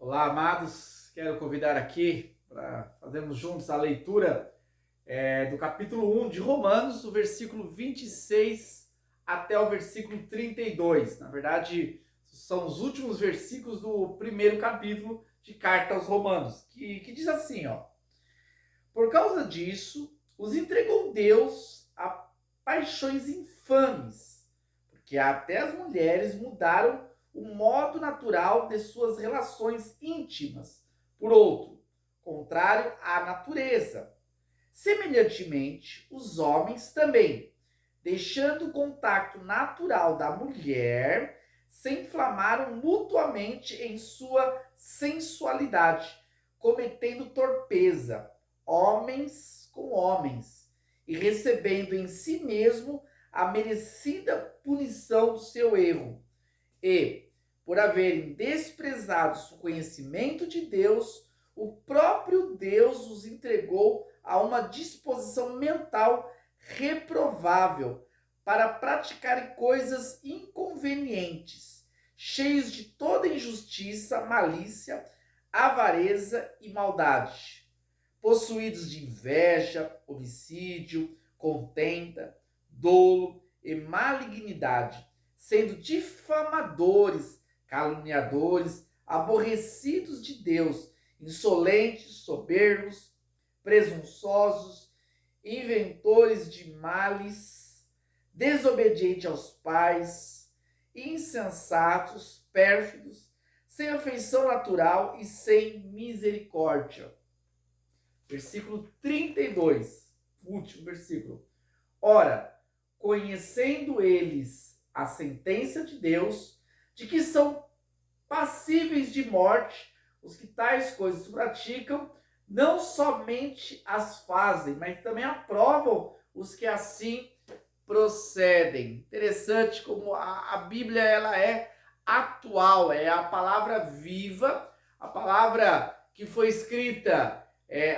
Olá, amados. Quero convidar aqui para fazermos juntos a leitura do capítulo 1 de Romanos, do versículo 26 até o versículo 32. Na verdade, são os últimos versículos do primeiro capítulo de Carta aos Romanos, que diz assim, ó: Por causa disso, os entregou Deus a paixões infames, porque até as mulheres mudaram o modo natural de suas relações íntimas por outro, contrário à natureza. Semelhantemente, os homens também, deixando o contato natural da mulher, se inflamaram mutuamente em sua sensualidade, cometendo torpeza, homens com homens, e recebendo em si mesmo a merecida punição do seu erro. E, por haverem desprezado o conhecimento de Deus, o próprio Deus os entregou a uma disposição mental reprovável para praticarem coisas inconvenientes, cheios de toda injustiça, malícia, avareza e maldade, possuídos de inveja, homicídio, contenda, dolo e malignidade, sendo difamadores, caluniadores, aborrecidos de Deus, insolentes, soberbos, presunçosos, inventores de males, desobedientes aos pais, insensatos, pérfidos, sem afeição natural e sem misericórdia. Versículo 32, último versículo. Ora, conhecendo eles a sentença de Deus, de que são passíveis de morte os que tais coisas praticam, não somente as fazem, mas também aprovam os que assim procedem. Interessante como a Bíblia ela é atual, é a palavra viva, a palavra que foi escrita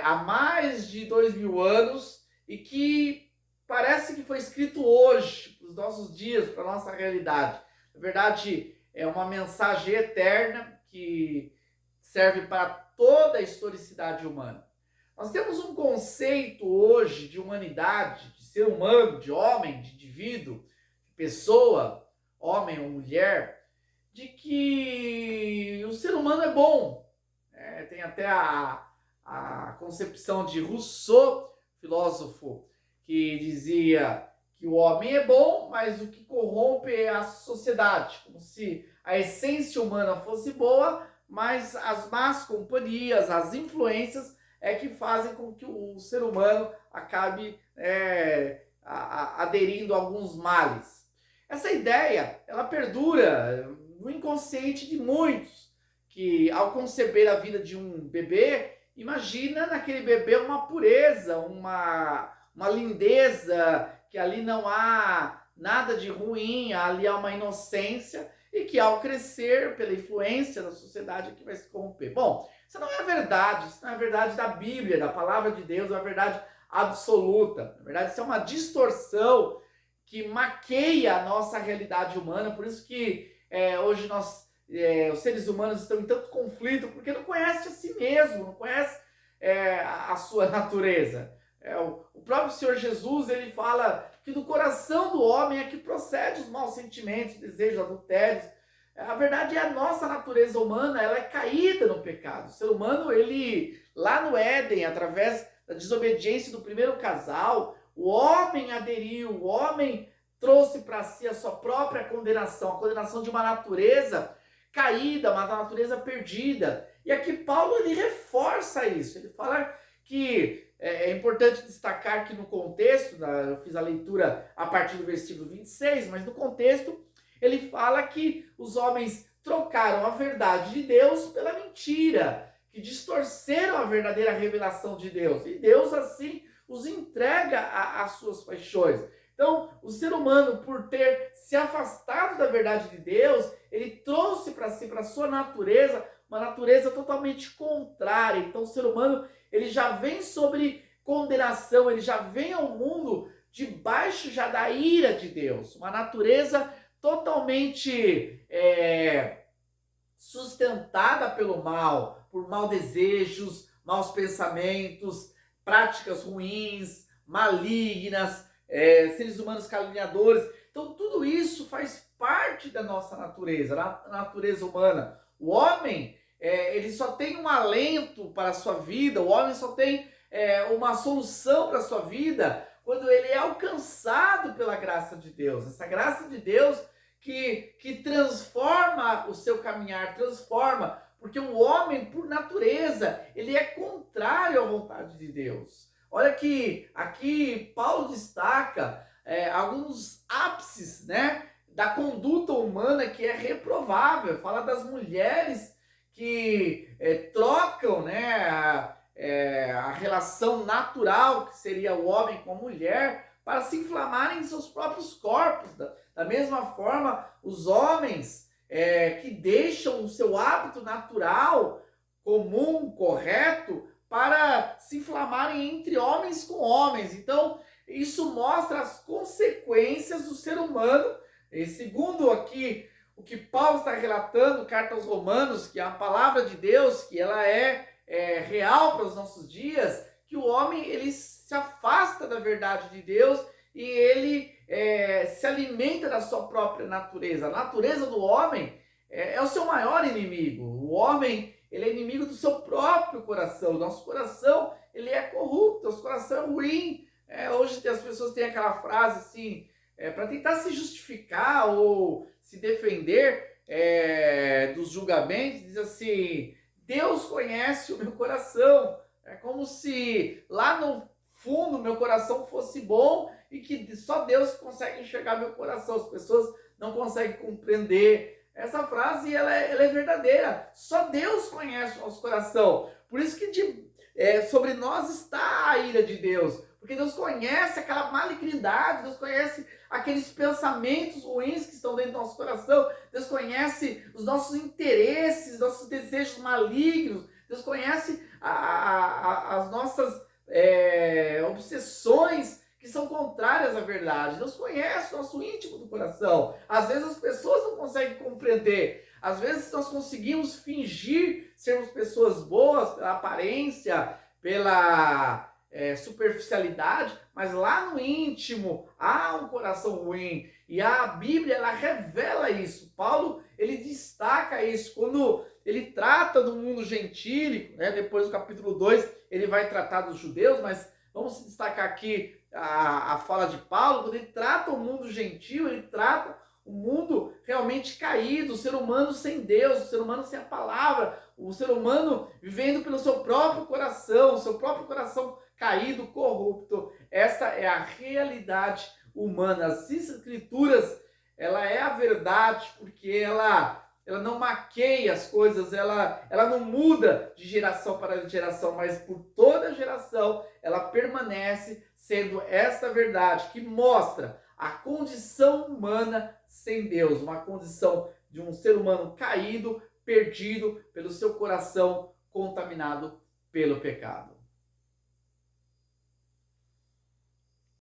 há mais de 2000 anos e que parece que foi escrito hoje, para os nossos dias, para a nossa realidade. Na verdade, é uma mensagem eterna que serve para toda a historicidade humana. Nós temos um conceito hoje de humanidade, de ser humano, de homem, de indivíduo, de pessoa, homem ou mulher, de que o ser humano é bom. Tem até a concepção de Rousseau, filósofo, que dizia que o homem é bom, mas o que corrompe é a sociedade, como se a essência humana fosse boa, mas as más companhias, as influências é que fazem com que o ser humano acabe aderindo a alguns males. Essa ideia, ela perdura no inconsciente de muitos, que ao conceber a vida de um bebê, imagina naquele bebê uma pureza, uma lindeza, que ali não há nada de ruim, ali há uma inocência e que ao crescer pela influência da sociedade que vai se corromper. Bom, isso não é verdade, isso não é verdade da Bíblia, da palavra de Deus, é uma verdade absoluta. Na verdade, isso é uma distorção que maqueia a nossa realidade humana, por isso que hoje os seres humanos estão em tanto conflito, porque não conhecem a si mesmo, não conhecem a sua natureza. O próprio Senhor Jesus, ele fala que do coração do homem é que procede os maus sentimentos, desejos, adultérios. A verdade é a nossa natureza humana, ela é caída no pecado. O ser humano, ele, lá no Éden, através da desobediência do primeiro casal, o homem aderiu, o homem trouxe para si a sua própria condenação, a condenação de uma natureza caída, uma natureza perdida. E aqui Paulo, ele reforça isso, ele fala que é importante destacar que no contexto, eu fiz a leitura a partir do versículo 26, mas no contexto ele fala que os homens trocaram a verdade de Deus pela mentira, que distorceram a verdadeira revelação de Deus. E Deus assim os entrega às suas paixões. Então, o ser humano, por ter se afastado da verdade de Deus, ele trouxe para si, para a sua natureza, uma natureza totalmente contrária. Então, o ser humano, ele já vem sobre condenação, ele já vem ao mundo debaixo já da ira de Deus. Uma natureza totalmente sustentada pelo mal, por maus desejos, maus pensamentos, práticas ruins, malignas, seres humanos caluniadores. Então tudo isso faz parte da nossa natureza, da natureza humana. O homem, ele só tem um alento para a sua vida, o homem só tem uma solução para a sua vida quando ele é alcançado pela graça de Deus. Essa graça de Deus que transforma o seu caminhar, transforma, porque o homem, por natureza, ele é contrário à vontade de Deus. Olha que aqui Paulo destaca alguns ápices, né, da conduta humana que é reprovável. Fala das mulheres que trocam, né, a relação natural que seria o homem com a mulher para se inflamarem em seus próprios corpos. Da mesma forma, os homens que deixam o seu hábito natural, comum, correto, para se inflamarem entre homens com homens. Então, isso mostra as consequências do ser humano. E segundo aqui o que Paulo está relatando, carta aos Romanos, que a palavra de Deus, que ela é real para os nossos dias, que o homem ele se afasta da verdade de Deus e ele se alimenta da sua própria natureza. A natureza do homem é o seu maior inimigo. O homem ele é inimigo do seu próprio coração. O nosso coração ele é corrupto, nosso coração é ruim. Hoje as pessoas têm aquela frase assim, para tentar se justificar ou se defender dos julgamentos, diz assim: Deus conhece o meu coração. É como se lá no fundo meu coração fosse bom e que só Deus consegue enxergar meu coração. As pessoas não conseguem compreender. Essa frase ela é verdadeira. Só Deus conhece o nosso coração. Por isso que sobre nós está a ira de Deus. Porque Deus conhece aquela malignidade, Deus conhece aqueles pensamentos ruins que estão dentro do nosso coração, Deus conhece os nossos interesses, nossos desejos malignos, Deus conhece as nossas obsessões que são contrárias à verdade. Deus conhece o nosso íntimo do coração. Às vezes as pessoas não conseguem compreender. Às vezes nós conseguimos fingir sermos pessoas boas pela aparência, pela superficialidade, mas lá no íntimo há um coração ruim. E a Bíblia ela revela isso. Paulo ele destaca isso quando ele trata do mundo gentílico, né? Depois do capítulo 2 ele vai tratar dos judeus, mas vamos destacar aqui a fala de Paulo. Quando ele trata o mundo gentil, ele trata o mundo realmente caído, o ser humano sem Deus, o ser humano sem a palavra, o ser humano vivendo pelo seu próprio coração, o seu próprio coração caído, corrupto. Essa é a realidade humana. As escrituras, ela é a verdade, porque ela não maqueia as coisas, ela não muda de geração para geração, mas por toda geração ela permanece sendo essa verdade que mostra a condição humana sem Deus, uma condição de um ser humano caído, perdido pelo seu coração contaminado pelo pecado.